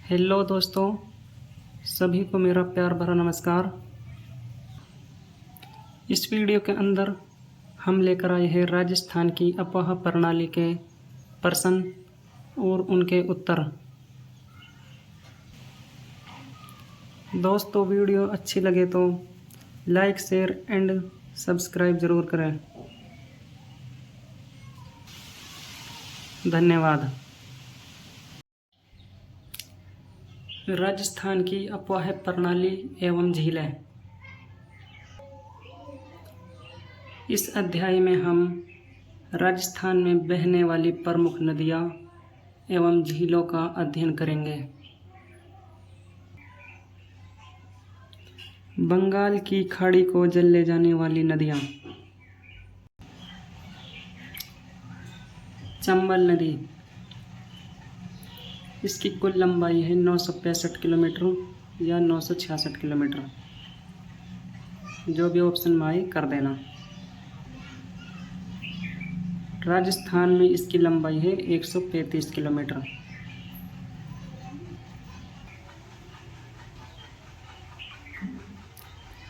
Hello दोस्तों, सभी को मेरा प्यार भरा नमस्कार। इस वीडियो के अंदर हम लेकर आए हैं राजस्थान की अफवाह प्रणाली के प्रश्न और उनके उत्तर। दोस्तों, वीडियो अच्छी लगे तो लाइक, शेयर एंड सब्सक्राइब ज़रूर करें। धन्यवाद। राजस्थान की अफवाह प्रणाली एवं झीलें। इस अध्याय में हम राजस्थान में बहने वाली प्रमुख नदियाँ एवं झीलों का अध्ययन करेंगे। बंगाल की खाड़ी को जल ले जाने वाली नदियाँ। चंबल नदी, इसकी कुल लंबाई है 965 किलोमीटर या 966 किलोमीटर। जो भी ऑप्शन में आए कर देना। राजस्थान में इसकी लंबाई है 135 किलोमीटर।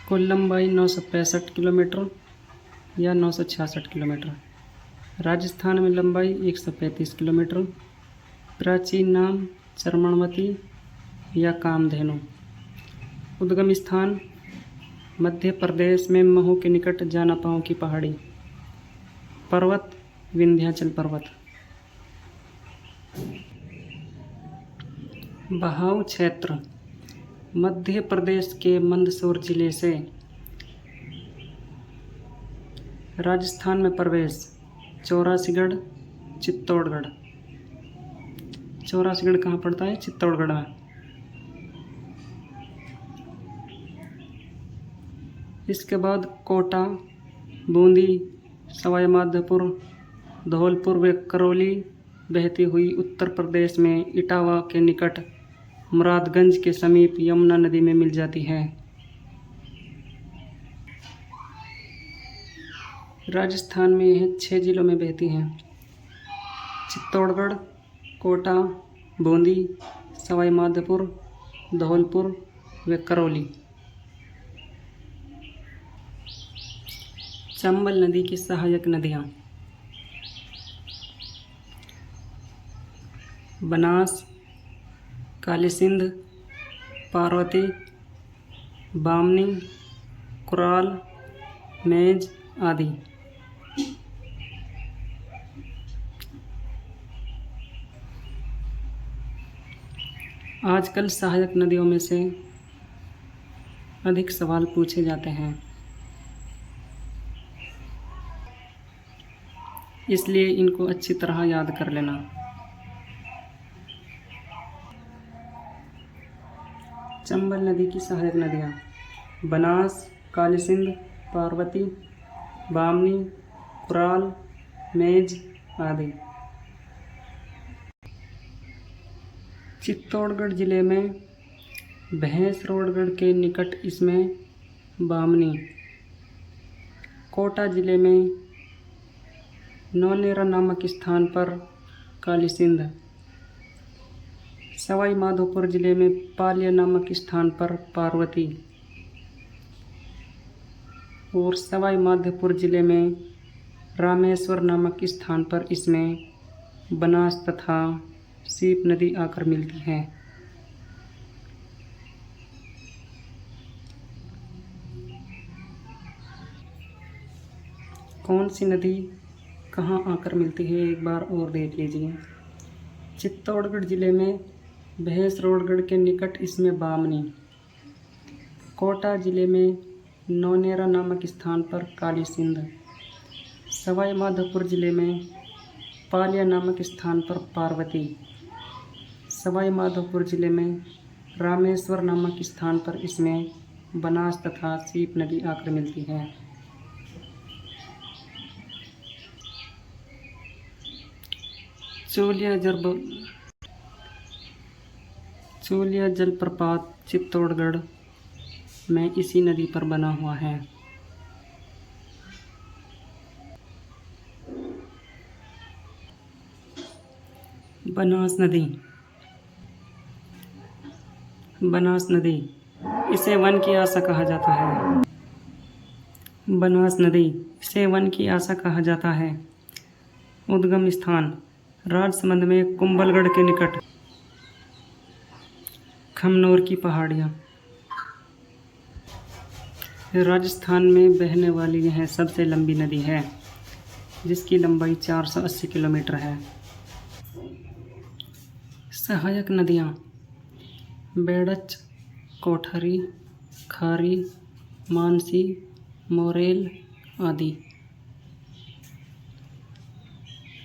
कुल लंबाई 965 किलोमीटर या 966 किलोमीटर। राजस्थान में लंबाई 135 किलोमीटर। प्राचीन नाम चर्मणवती या कामधेनु। उद्गम स्थान मध्य प्रदेश में महू के निकट जानापाओं की पहाड़ी। पर्वत विंध्याचल पर्वत। बहाव क्षेत्र मध्य प्रदेश के मंदसौर जिले से राजस्थान में प्रवेश चौरासीगढ़, चित्तौड़गढ़। चौरासीगढ़ कहाँ पड़ता है? चित्तौड़गढ़ में। इसके बाद कोटा, बूंदी, सवाई माधोपुर, धौलपुर व करौली बहती हुई उत्तर प्रदेश में इटावा के निकट मुरादगंज के समीप यमुना नदी में मिल जाती है। राजस्थान में यह 6 जिलों में बहती हैं: चित्तौड़गढ़, कोटा, बूंदी, सवाई माधोपुर, धौलपुर व करौली। चंबल नदी की सहायक नदियाँ। बनास, काली सिंध, पार्वती, बामनी, कुराल, मेज आदि। आजकल सहायक नदियों में से अधिक सवाल पूछे जाते हैं, इसलिए इनको अच्छी तरह याद कर लेना। चंबल नदी की सहायक नदियाँ: बनास, काली सिंध, पार्वती, बामनी, कुराल, मेज आदि। चित्तौड़गढ़ जिले में भैंसरोडगढ़ के निकट इसमें बामनी। कोटा जिले में नौनेरा नामक स्थान पर काली सिंध। सवाई माधोपुर जिले में पालिया नामक स्थान पर पार्वती। और सवाई माधोपुर जिले में रामेश्वर नामक स्थान पर इसमें बनास तथा सीप नदी आकर मिलती है। कौन सी नदी कहाँ आकर मिलती है, एक बार और देख लीजिए। चित्तौड़गढ़ जिले में भैंसरोडगढ़ के निकट इसमें बामनी। कोटा जिले में नौनेरा नामक स्थान पर काली सिंध। सवाई माधोपुर जिले में पालिया नामक स्थान पर पार्वती। सवाई माधोपुर जिले में रामेश्वर नामक स्थान पर इसमें बनास तथा सीप नदी आकर मिलती है। चोलिया जलप्रपात चित्तौड़गढ़ में इसी नदी पर बना हुआ है। बनास नदी बनास नदी, इसे वन की आशा कहा जाता है। बनास नदी, इसे वन की आशा कहा जाता है। उद्गम स्थान, राजसमंद में कुंभलगढ़ के निकट। खमनोर की पहाड़ियाँ, राजस्थान में बहने वाली यह सबसे लंबी नदी है, जिसकी लंबाई 480 किलोमीटर है। सहायक नदियाँ बेड़च, कोठारी, खारी, मानसी, मोरेल आदि।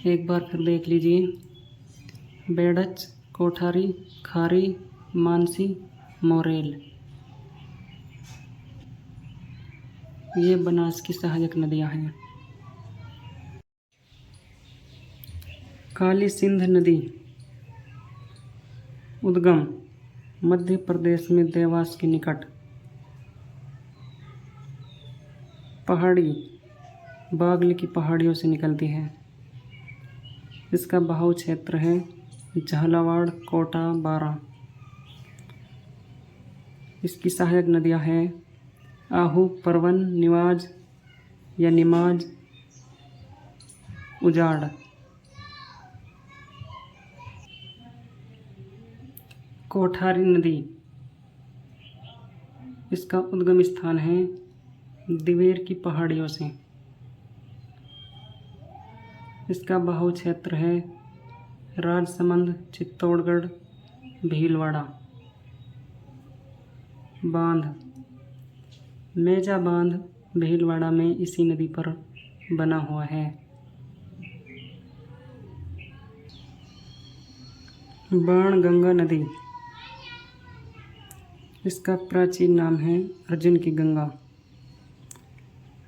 एक बार फिर देख लीजिए। बेड़च, कोठारी, खारी, मानसी, मोरेल, ये बनास की सहायक नदियाँ हैं। काली सिंध नदी, उद्गम मध्य प्रदेश में देवास के निकट। पहाड़ी, बागल की पहाड़ियों से निकलती है। इसका बहाव क्षेत्र है झालावाड़, कोटा, बारा। इसकी सहायक नदियाँ हैं आहू, परवन, निवाज या निमाज, उजाड़। कोठारी नदी, इसका उद्गम स्थान है दिवेर की पहाड़ियों से। इसका बहाव क्षेत्र है राजसमंद, चित्तौड़गढ़, भीलवाड़ा। बांध, मेजा बांध भीलवाड़ा में इसी नदी पर बना हुआ है। बाणगंगा नदी, इसका प्राचीन नाम है अर्जुन की गंगा।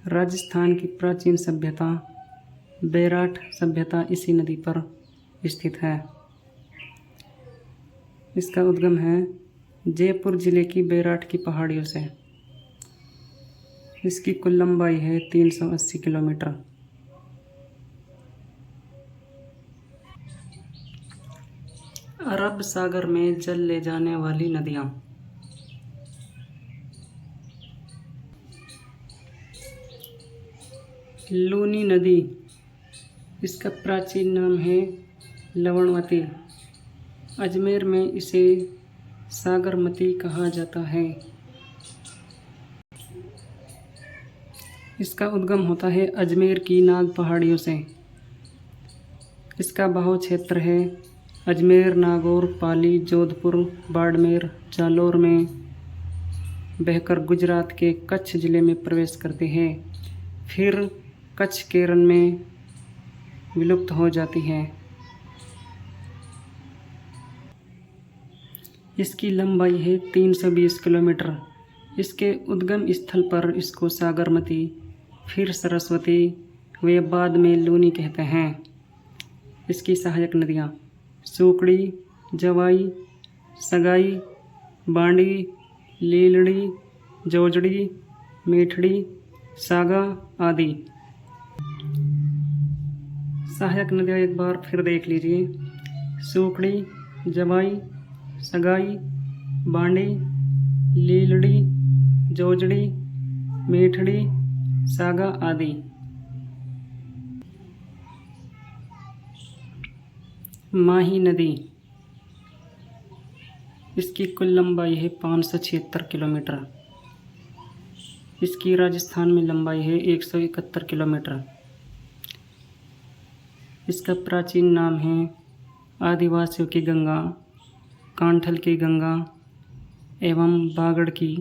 राजस्थान की प्राचीन सभ्यता बेराठ सभ्यता इसी नदी पर स्थित है। इसका उद्गम है जयपुर जिले की बेराठ की पहाड़ियों से। इसकी कुल लंबाई है 380 किलोमीटर। अरब सागर में जल ले जाने वाली नदियाँ। लूनी नदी, इसका प्राचीन नाम है लवणवती। अजमेर में इसे सागरमती कहा जाता है। इसका उद्गम होता है अजमेर की नाग पहाड़ियों से। इसका बहाव क्षेत्र है अजमेर, नागौर, पाली, जोधपुर, बाड़मेर, जालौर में बहकर गुजरात के कच्छ जिले में प्रवेश करते हैं, फिर कच्छ केरन में विलुप्त हो जाती है। इसकी लंबाई है 320 किलोमीटर। इसके उद्गम स्थल पर इसको सागरमती, फिर सरस्वती व बाद में लूनी कहते हैं। इसकी सहायक नदियाँ सूकड़ी, जवाई, सगाई, बांडी, लीलड़ी, जोजड़ी, मीठड़ी, सागा आदि। सहायक नदियाँ एक बार फिर देख लीजिए। सूकड़ी, जवाई, सगाई, बांडी, लीलड़ी, जोजड़ी, मीठड़ी, सागा आदि। माही नदी, इसकी कुल लंबाई है 576 किलोमीटर। इसकी राजस्थान में लंबाई है 171 किलोमीटर। इसका प्राचीन नाम है आदिवासियों की गंगा, कांठल की गंगा एवं बागड़ की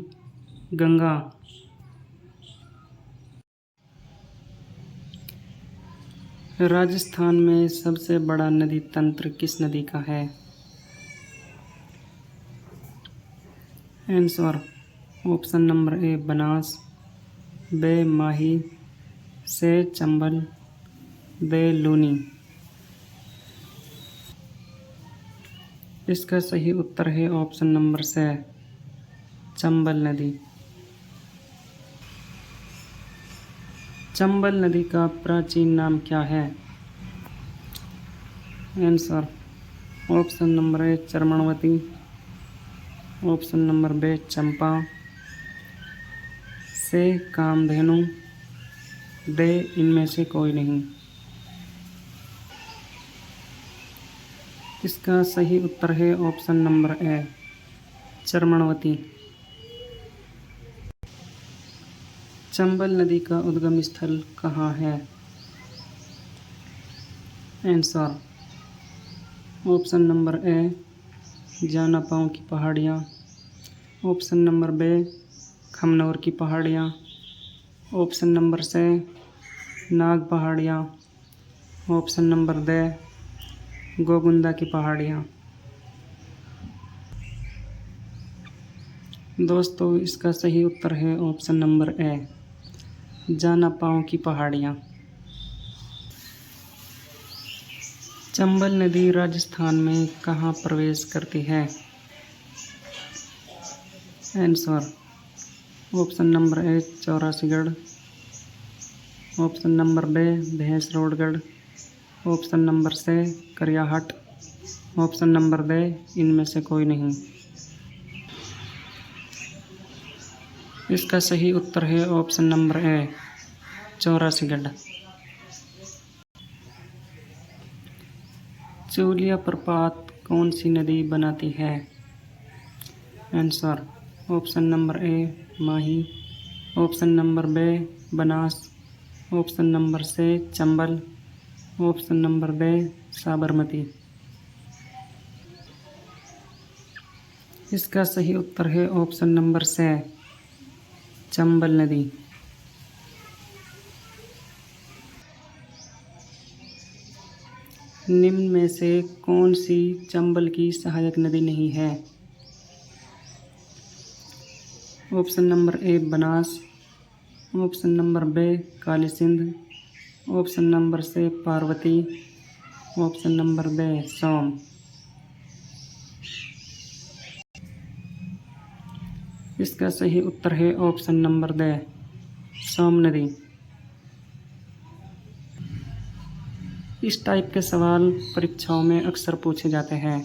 गंगा। राजस्थान में सबसे बड़ा नदी तंत्र किस नदी का है? Answer option number A Banas, B Mahi, C Chambal, दे लूनी। इसका सही उत्तर है ऑप्शन नंबर से चंबल नदी। चंबल नदी का प्राचीन नाम क्या है? Answer option number A Charmanvati, option number B Champa, C Kamdhenu, दे इनमें से कोई नहीं। इसका सही उत्तर है option number A Charmanvati. Chambal नदी का उद्गम स्थल कहाँ है? आंसर ऑप्शन नंबर ए जानापाओ की पहाड़ियाँ, ऑप्शन नंबर बी खमनौर की पहाड़ियाँ, ऑप्शन नंबर सी नाग पहाड़ियाँ, ऑप्शन नंबर डी गोगुंदा की पहाड़ियाँ। दोस्तों इसका सही उत्तर है ऑप्शन नंबर ए जानापाओ की पहाड़ियाँ। चंबल नदी राजस्थान में कहाँ प्रवेश करती है? Answer option number A Chaurasigarh, option number B Bhainsrorgarh, option number C Kariyahat, option number D इनमें से कोई नहीं। इसका सही उत्तर है option number A Chaurasigarh. Chuliya प्रपात कौन सी नदी बनाती है? Answer option number A Mahi, option number B Banas, option number C Chambal, option number B Sabarmati. इसका सही उत्तर है ऑप्शन नंबर सी चंबल नदी। निम्न में से कौन सी चंबल की सहायक नदी नहीं है? Option number A Banas, option number B Kali Sindh, option number C Parvati, option number B Som. इसका सही उत्तर है ऑप्शन नंबर डी सोम नदी। इस टाइप के सवाल परीक्षाओं में अक्सर पूछे जाते हैं।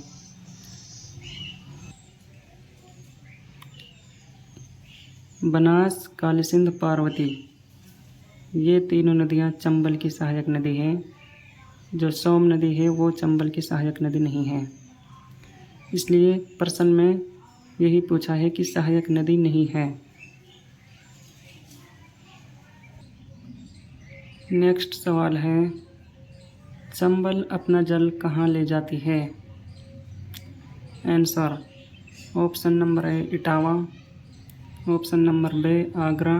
बनास, काली सिंध, पार्वती ये तीनों नदियां चंबल की सहायक नदी है। जो सोम नदी है वो चंबल की सहायक नदी नहीं है। इसलिए प्रश्न में यही पूछा है कि सहायक नदी नहीं है। नेक्स्ट सवाल है चंबल अपना जल कहाँ ले जाती है? Answer option number A Etawah, option number B Agra,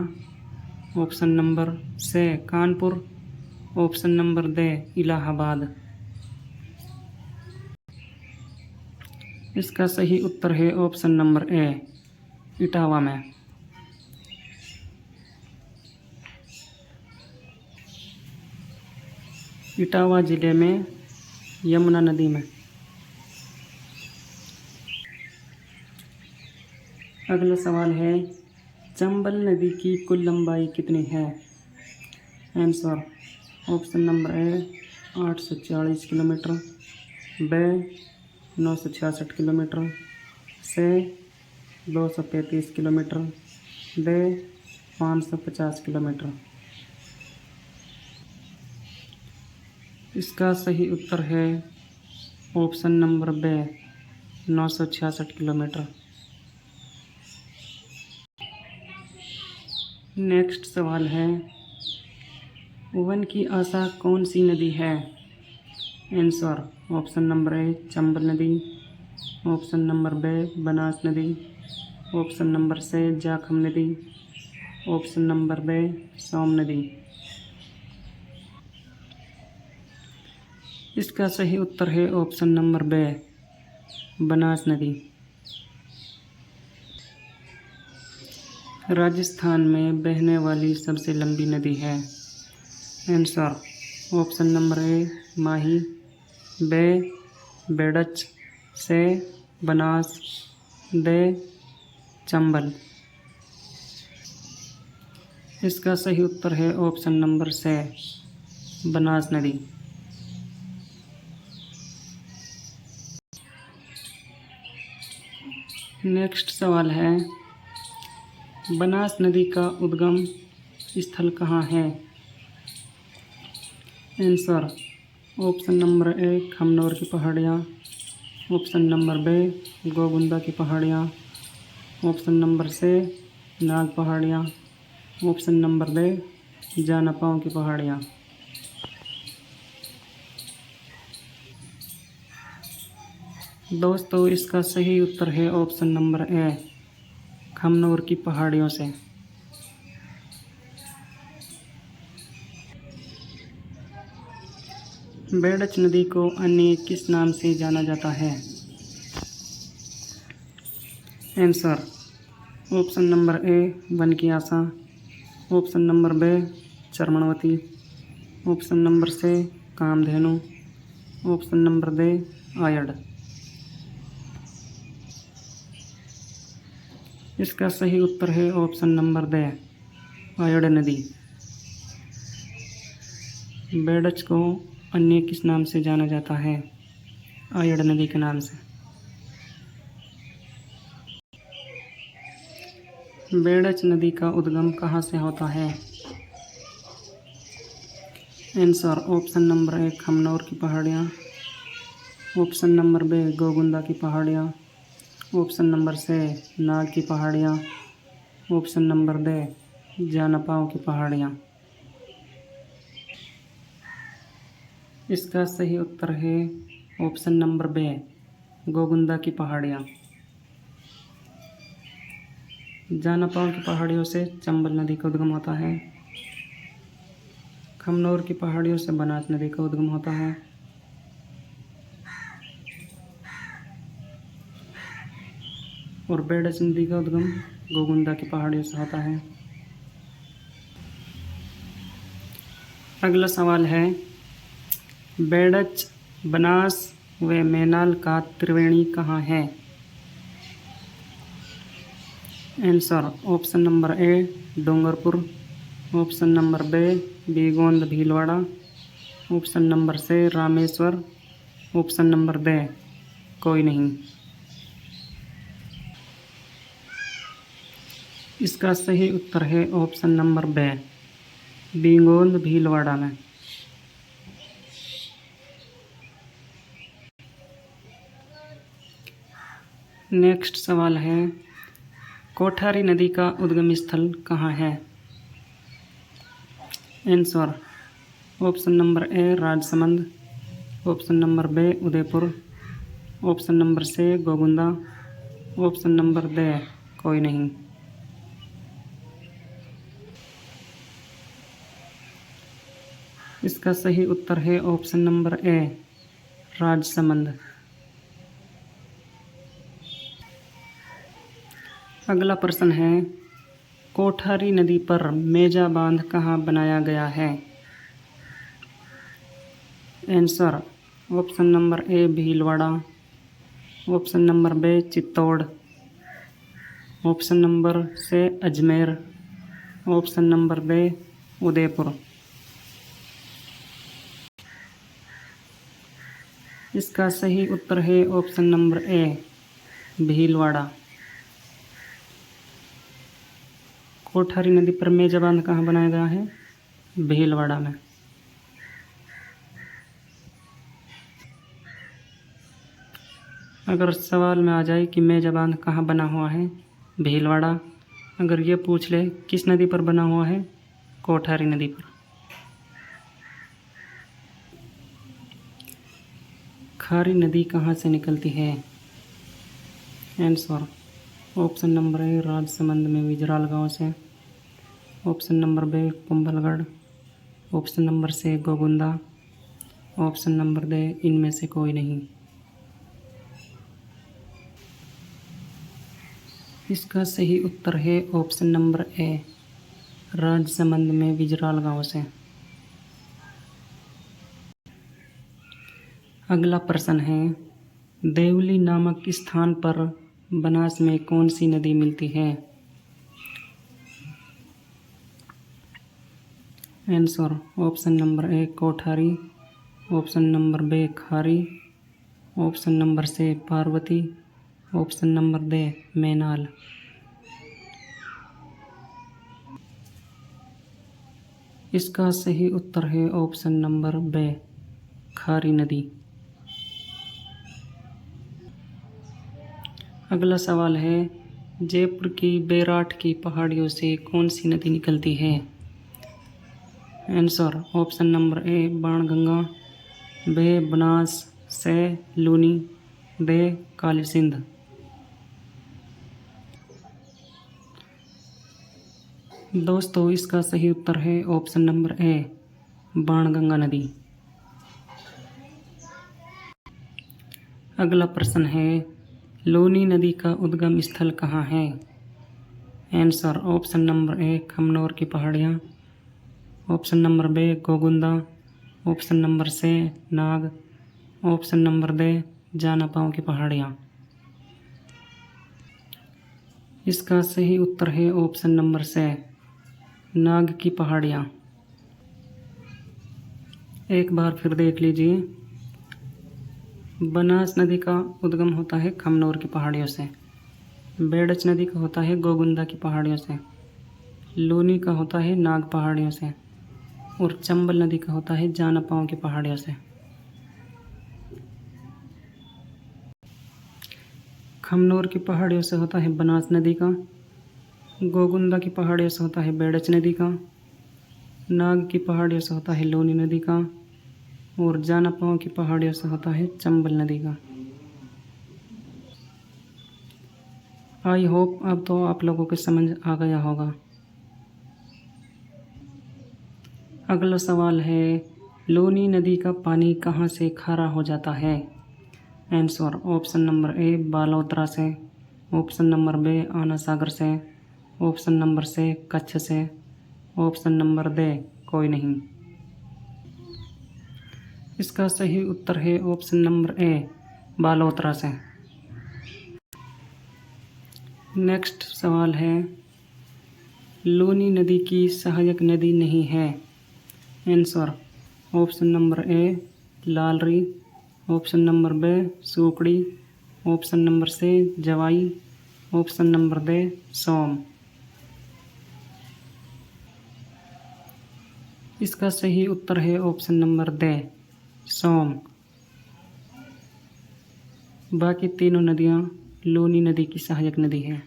option number C Kanpur, option number D Allahabad. इसका सही उत्तर है ऑप्शन नंबर ए इटावा में। इटावा जिले में यमुना नदी में। अगला सवाल है चंबल नदी की कुल लंबाई कितनी है? Answer option number A 840 kilometre, B 966 kilometre, C 235 kilometre, D 550 kilometre. इसका सही उत्तर है option number B 966 kilometre. Next सवाल है वन की आशा कौन सी नदी है? Answer option number A Chambal नदी, ऑप्शन नंबर बी बनास नदी, ऑप्शन नंबर सी जाखम नदी, ऑप्शन नंबर बी सोम नदी। इसका सही उत्तर है ऑप्शन नंबर बी बनास नदी। राजस्थान में बहने वाली सबसे लंबी नदी है? Answer option number A Mahi, B Berach, C Banas, दे चंबल। इसका सही उत्तर है ऑप्शन नंबर से बनास नदी। नेक्स्ट सवाल है, बनास नदी का उद्गम स्थल कहाँ है? Answer option number A Khamnor की पहाड़ियाँ, ऑप्शन नंबर बी गोगुंदा की पहाड़ियाँ, ऑप्शन नंबर सी नाग पहाड़ियाँ, ऑप्शन नंबर डी जानापाओ की पहाड़ियाँ। दोस्तों इसका सही उत्तर है ऑप्शन नंबर ए खमनोर की पहाड़ियों से। बेडच नदी को अन्य किस नाम से जाना जाता है? आंसर ऑप्शन नंबर ए वन की आशा, option number B Charmanvati, option number C Kamdhenu, option number D Ayad. इसका सही उत्तर है ऑप्शन नंबर डी आयड नदी। बेडच को अन्य किस नाम से जाना जाता है? आयड नदी के नाम से। बेडच नदी का उद्गम कहाँ से होता है? Answer option number A Khamnor की पहाड़ियाँ, ऑप्शन नंबर बी गोगुंदा की पहाड़ियाँ, ऑप्शन नंबर सी नाग की पहाड़ियाँ, ऑप्शन नंबर डी जानापाओ की पहाड़ियाँ। इसका सही उत्तर है ऑप्शन नंबर बी गोगुंदा की पहाड़ियाँ। जानापाओ की पहाड़ियों से चंबल नदी का उद्गम होता है। खमनोर की पहाड़ियों से बनास नदी का उद्गम होता है। और बेडच नदी का उद्गम गोगुंदा की पहाड़ियों से होता है। अगला सवाल है, बेडच, बनास व मैनाल का त्रिवेणी कहाँ है? Answer option number A Dungarpur, option number B Bigod Bhilwara, option number C Rameshwar, option number D कोई नहीं। इसका सही उत्तर है option number B Bigod Bhilwara में। नेक्स्ट सवाल है, कोठारी नदी का उद्गम स्थल कहाँ है? Answer option number A Rajsamand, option number B Udaipur, option number C Gogunda, option number D कोई नहीं। इसका सही उत्तर है ऑप्शन नंबर ए राजसमंद। अगला प्रश्न है, कोठारी नदी पर मेजा बांध कहाँ बनाया गया है? Answer option number A Bhilwara, option number B Chittor, option number C Ajmer, option number B Udaipur. इसका सही उत्तर है option number A Bhilwara. Kothari नदी पर मेजा बांध कहाँ बनाया गया है? भीलवाड़ा में। अगर सवाल में आ जाए कि मेजा बांध कहाँ बना हुआ है? भीलवाड़ा। अगर ये पूछ ले किस नदी पर बना हुआ है? कोठारी नदी पर। खारी नदी कहाँ से निकलती है? Answer option number A Rajsamand में विजराल गांव से, option number B Kumbhalgarh, option number C Gogunda, option number D इनमें से कोई नहीं। इसका सही उत्तर है ऑप्शन नंबर ए राजसमंद में विजराल गांव से। अगला प्रश्न है, देवली नामक स्थान पर बनास में कौन सी नदी मिलती है? Answer option number A Kothari, option number B Khari, option number C Parvati, option number D Menal. इसका सही उत्तर है ऑप्शन नंबर बी खारी नदी। अगला सवाल है, जयपुर की बैराठ की पहाड़ियों से कौन सी नदी निकलती है? Answer option number A Banganga, B Banas, C Luni, दे काली सिंध। दोस्तों इसका सही उत्तर है ऑप्शन नंबर ए बाणगंगा नदी। अगला प्रश्न है, लूनी नदी का उद्गम स्थल कहाँ है? Answer option number A Khamnor की पहाड़ियाँ, option number B Gogunda, option number C Nag, option number D Janapao की पहाड़ियाँ। इसका सही उत्तर है ऑप्शन नंबर सी नाग की पहाड़ियाँ। एक बार फिर देख लीजिए, बनास नदी का उद्गम होता है खमनोर की पहाड़ियों से, बेड़च नदी का होता है गोगुंदा की पहाड़ियों से, लूनी का होता है नाग पहाड़ियों से, और चंबल नदी का होता है जानापाओ की पहाड़ियों से। खमनोर की पहाड़ियों से होता है बनास नदी का, गोगुंदा की पहाड़ियों से होता है बेड़च नदी का, नाग की पहाड़ियों से होता है लूनी नदी का, और जानापाओ की पहाड़ियों से होता है चंबल नदी का। आई होप अब तो आप लोगों को समझ आ गया होगा। अगला सवाल है, लूनी नदी का पानी कहाँ से खारा हो जाता है? आंसर ऑप्शन नंबर ए बालोतरा से, ऑप्शन नंबर बी आना सागर से, ऑप्शन नंबर सी कच्छ से, ऑप्शन नंबर डी कोई नहीं। इसका सही उत्तर है ऑप्शन नंबर ए बालोतरा से। नेक्स्ट सवाल है, लूनी नदी की सहायक नदी नहीं है? Answer option number A Lalri, option number B Sukri, option number C Jawai, option number D Som. इसका सही उत्तर है ऑप्शन नंबर डी सोम। बाकी तीनों नदियाँ लूनी नदी की सहायक नदी है।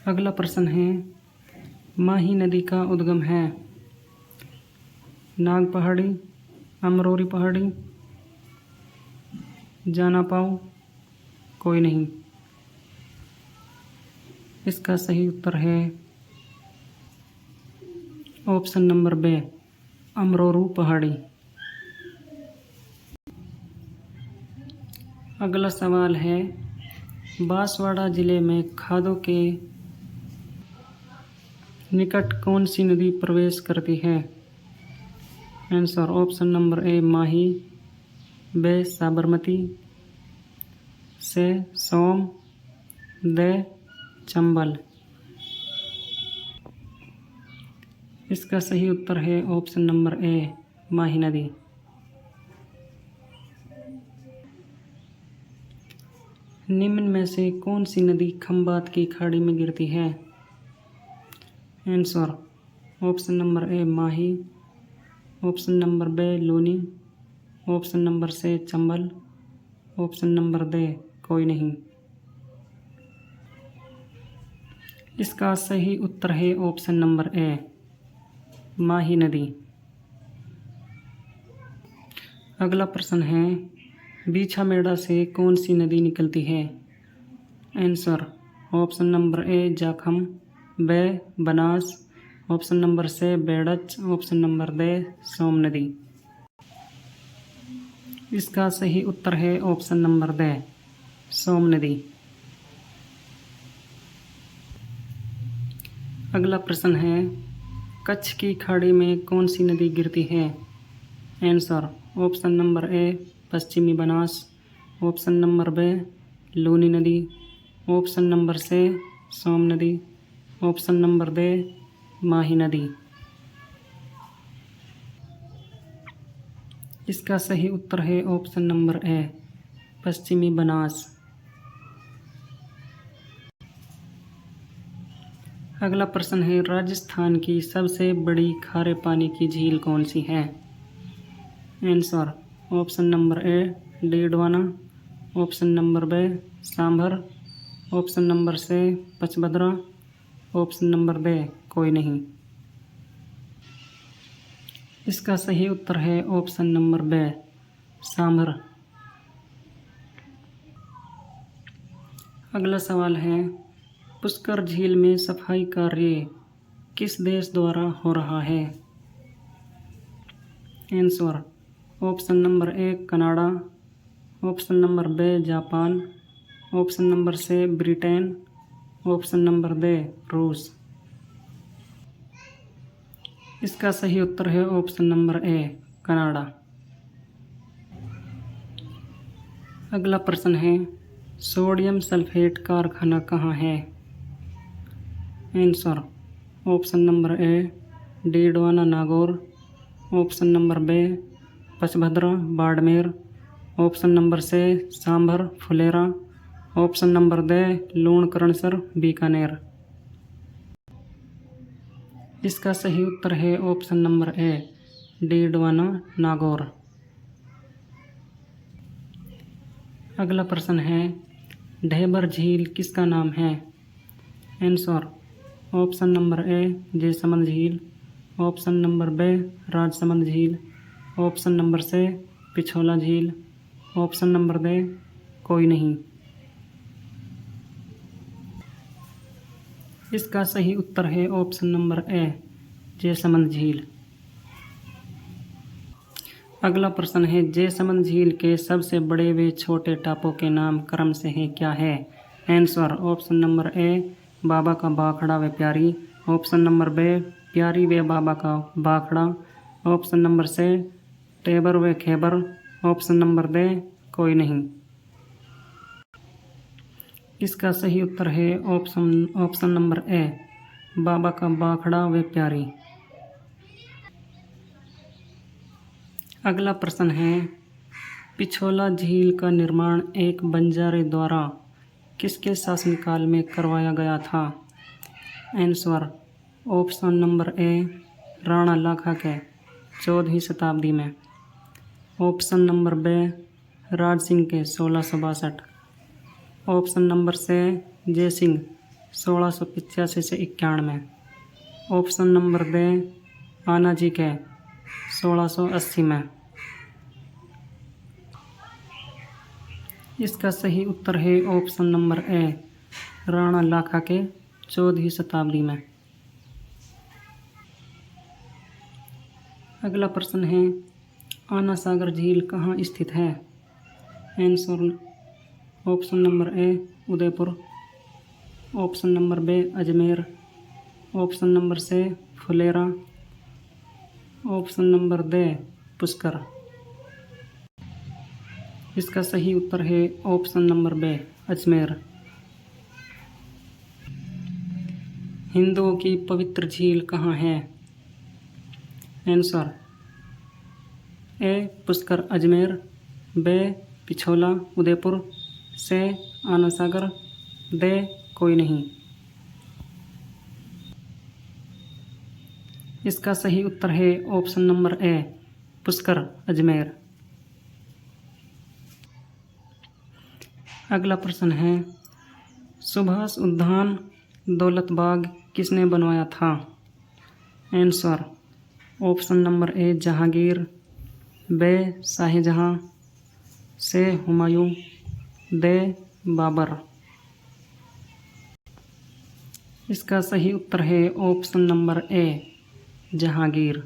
अगला प्रश्न है, माही नदी का उद्गम है नाग पहाड़ी, अमरोरी पहाड़ी, जानापाओ, कोई नहीं। इसका सही उत्तर है ऑप्शन नंबर बी अमरोरू पहाड़ी। अगला सवाल है, बांसवाड़ा जिले में खादों के निकट कौन सी नदी प्रवेश करती है? Answer option number A Mahi, B Sabarmati, C Som, दे चंबल। इसका सही उत्तर है ऑप्शन नंबर ए माही नदी। निम्न में से कौन सी नदी खंबात की खाड़ी में गिरती है? Answer option number A Mahi, option number B Luni, option number C Chambal, option number D कोई नहीं। इसका सही उत्तर है ऑप्शन नंबर ए माही नदी। अगला प्रश्न है, बीछामेड़ा से कौन सी नदी निकलती है? Answer option number A Jakham, B Banas, option number C Berach, option number D Som नदी। इसका सही उत्तर है ऑप्शन नंबर दे सोम नदी। अगला प्रश्न है, कच्छ की खाड़ी में कौन सी नदी गिरती है? आंसर ऑप्शन नंबर ए पश्चिमी Banas, option number B Luni नदी, ऑप्शन नंबर सी सोम नदी, ऑप्शन नंबर डी माही नदी। इसका सही उत्तर है ऑप्शन नंबर ए, पश्चिमी बनास। अगला प्रश्न है, राजस्थान की सबसे बड़ी खारे पानी की झील कौन सी है? Answer option number A Didwana, option number B Sambhar, option number C Pachpadra, option number D कोई नहीं। इसका सही उत्तर है ऑप्शन नंबर बी सांभर। अगला सवाल है, पुष्कर झील में सफाई कार्य किस देश द्वारा हो रहा है? Answer option number A Canada, option number B Japan, option number C Britain, option number D रूस। इसका सही उत्तर है ऑप्शन नंबर ए कनाडा। अगला प्रश्न है, सोडियम सल्फेट कारखाना कहाँ है? Answer option number A Didwana Nagaur, option number B Pachpadra Barmer, option number C Sambhar Phulera, option number D Lunkaransar Bikaner. इसका सही उत्तर है option number A Didwana Nagaur. अगला प्रश्न है, ढेबर झील किसका नाम है? Answer option number A Jaisamand झील, ऑप्शन नंबर बी राजसमंद झील, ऑप्शन नंबर सी पिछोला झील, ऑप्शन नंबर डी कोई नहीं। इसका सही उत्तर है ऑप्शन नंबर ए जयसमंद झील। अगला प्रश्न है, जयसमंद झील के सबसे बड़े व छोटे टापू के नाम क्रम से हैं क्या है? आंसर ऑप्शन नंबर ए बाबा का बाखड़ा व प्यारी, ऑप्शन नंबर बी प्यारी व बाबा का बाखड़ा, ऑप्शन नंबर सी टेबर व खेबर, ऑप्शन नंबर डी कोई नहीं। इसका सही उत्तर है ऑप्शन नंबर ए बाबा का बाखड़ा व प्यारी। अगला प्रश्न है, पिछोला झील का निर्माण एक बंजारे द्वारा किसके शासनकाल में करवाया गया था? Answer option number A Rana Lakha के 14वीं शताब्दी में, option number B Raj Singh के 1662, ऑप्शन नंबर सी जय सिंह 1685 से 91, ऑप्शन नंबर डी आनाजी के 1680 में। इसका सही उत्तर है option number A Rana Lakha के 14वीं शताब्दी में। अगला प्रश्न है, आना सागर झील कहाँ स्थित है? Answer option number A Udaipur, option number B Ajmer, option number C Phulera, option number D Pushkar. इसका सही उत्तर है ऑप्शन नंबर बी अजमेर। हिंदुओं की पवित्र झील कहाँ है? Answer A Pushkar Ajmer, B Pichola Udaipur, C Ana Sagar, D कोई नहीं। इसका सही उत्तर है option number A Pushkar Ajmer. अगला प्रश्न है, सुभाष उद्यान दौलत बाग किसने बनवाया था? Answer option number A Jahangir, B Shahjahan, C Humayun, D Babur. इसका सही उत्तर है ऑप्शन नंबर ए जहांगीर।